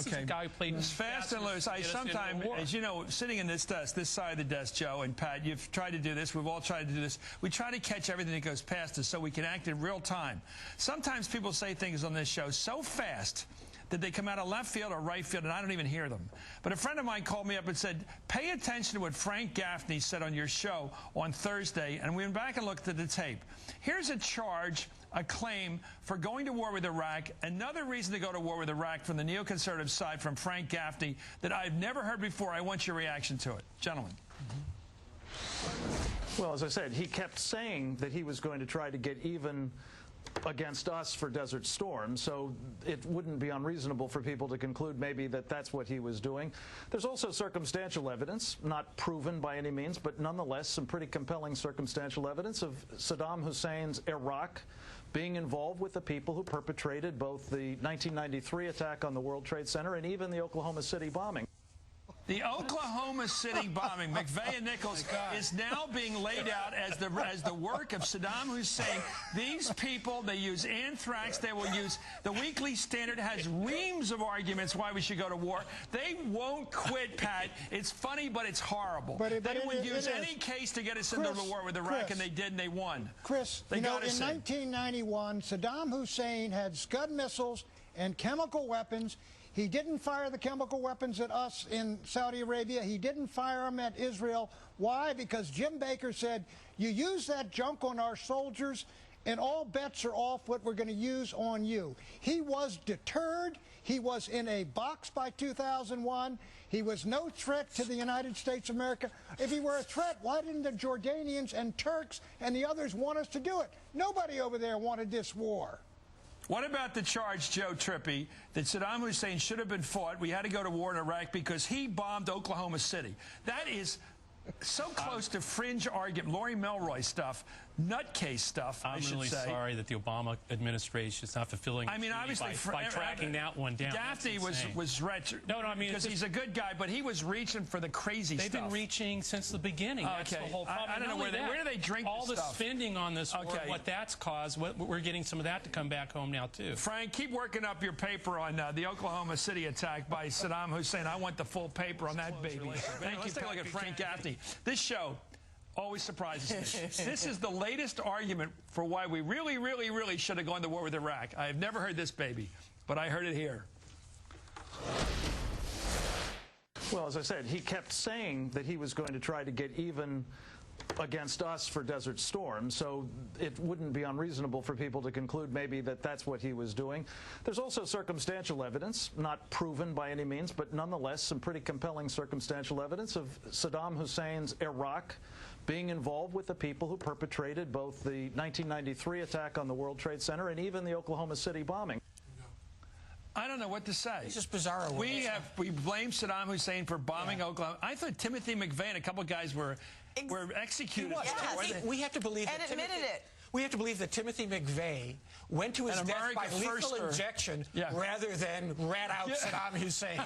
Okay. A guy who played it's fast and loose. I sometimes, as you know, sitting in this desk, this side of the desk, Joe and Pat, you've tried to do this. We've all tried to do this. We try to catch everything that goes past us so we can act in real time. Sometimes people say things on this show so fast that they come out of left field or right field, and I don't even hear them. But a friend of mine called me up and said, pay attention to what Frank Gaffney said on your show on Thursday, and we went back and looked at the tape. Here's a charge, a claim for going to war with Iraq, another reason to go to war with Iraq from the neoconservative side from Frank Gaffney that I've never heard before. I want your reaction to it. Gentlemen. Well, as I said, he kept saying that he was going to try to get even against us for Desert Storm, so it wouldn't be unreasonable for people to conclude maybe that that's what he was doing. There's also circumstantial evidence, not proven by any means, but nonetheless some pretty compelling circumstantial evidence of Saddam Hussein's Iraq being involved with the people who perpetrated both the 1993 attack on the World Trade Center and even the Oklahoma City bombing. The Oklahoma City bombing, McVeigh and Nichols, is now being laid out as the work of Saddam Hussein. These people, they use anthrax. They will use the Weekly Standard has reams of arguments why we should go to war. They won't quit, Pat. It's funny, but it's horrible. They would use any case to get us into the war with Iraq, and they did, and they won. Chris, you know, in 1991, Saddam Hussein had Scud missiles and chemical weapons. He didn't fire the chemical weapons at us in Saudi Arabia. He didn't fire them at Israel. Why? Because Jim Baker said, you use that junk on our soldiers, and all bets are off what we're going to use on you. He was deterred. He was in a box by 2001. He was no threat to the United States of America. If he were a threat, why didn't the Jordanians and Turks and the others want us to do it? Nobody over there wanted this war. What about the charge, Joe Trippi, that Saddam Hussein should have been fought? We had to go to war in Iraq because he bombed Oklahoma City. That is so close to fringe argument, Lori Melroy stuff, nutcase stuff, I should say. I'm really sorry that the Obama administration is not fulfilling obviously, by tracking that one down. Gaffney was wretched. No, I mean, because he's a good guy, but he was reaching for the crazy stuff. They've been reaching since the beginning. That's the whole problem. I don't know where do they drink all the spending on this war, what that's caused. We're getting some of that to come back home now, too. Frank, keep working up your paper on the Oklahoma City attack by Saddam Hussein. I want the full paper on that baby. Thank you. Let's take a look at Frank Gaffney. This show always surprises me. This is the latest argument for why we really, really, really should have gone to war with Iraq. I have never heard this baby, but I heard it here. Well, as I said, he kept saying that he was going to try to get even against us for Desert Storm, so it wouldn't be unreasonable for people to conclude maybe that that's what he was doing. There's also circumstantial evidence, not proven by any means, but nonetheless some pretty compelling circumstantial evidence of Saddam Hussein's Iraq being involved with the people who perpetrated both the 1993 attack on the World Trade Center and even the Oklahoma City bombing. I don't know what to say. It's just bizarre. We blame Saddam Hussein for bombing Oklahoma. I thought Timothy McVeigh and a couple of guys were executed. We have to believe and admitted it. We have to believe that Timothy McVeigh went to his death by lethal injection rather than rat out Saddam Hussein.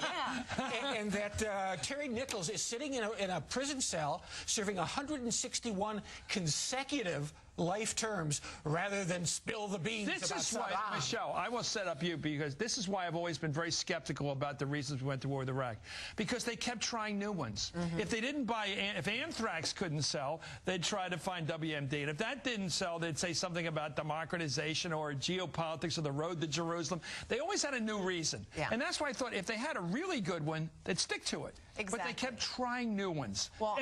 And that Terry Nichols is sitting in a prison cell serving 161 consecutive life terms rather than spill the beans This about is Saddam. why, Michelle, I will set up you because this is why I've always been very skeptical about the reasons we went to war with Iraq. Because they kept trying new ones. If they didn't if anthrax couldn't sell, they'd try to find WMD. And if that didn't sell, they'd say something about democratization or geopolitics or the road to Jerusalem. They always had a new reason. And that's why I thought if they had a really good one, they'd stick to it. Exactly. But they kept trying new ones. Well,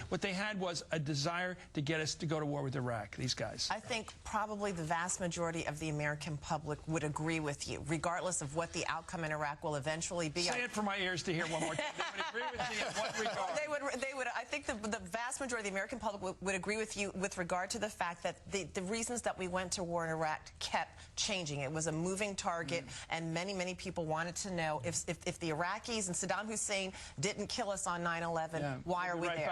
what they had was a desire to get us to go to war with Iraq, these guys. I think probably the vast majority of the American public would agree with you, regardless of what the outcome in Iraq will eventually be. Say it for my ears to hear one more time. They would agree with me in what regard? They would. I think the vast majority of the American public would agree with you with regard to the fact that the reasons that we went to war in Iraq kept changing. It was a moving target, and many people wanted to know if the Iraqis and Saddam Hussein didn't kill us on 9/11, why are we there?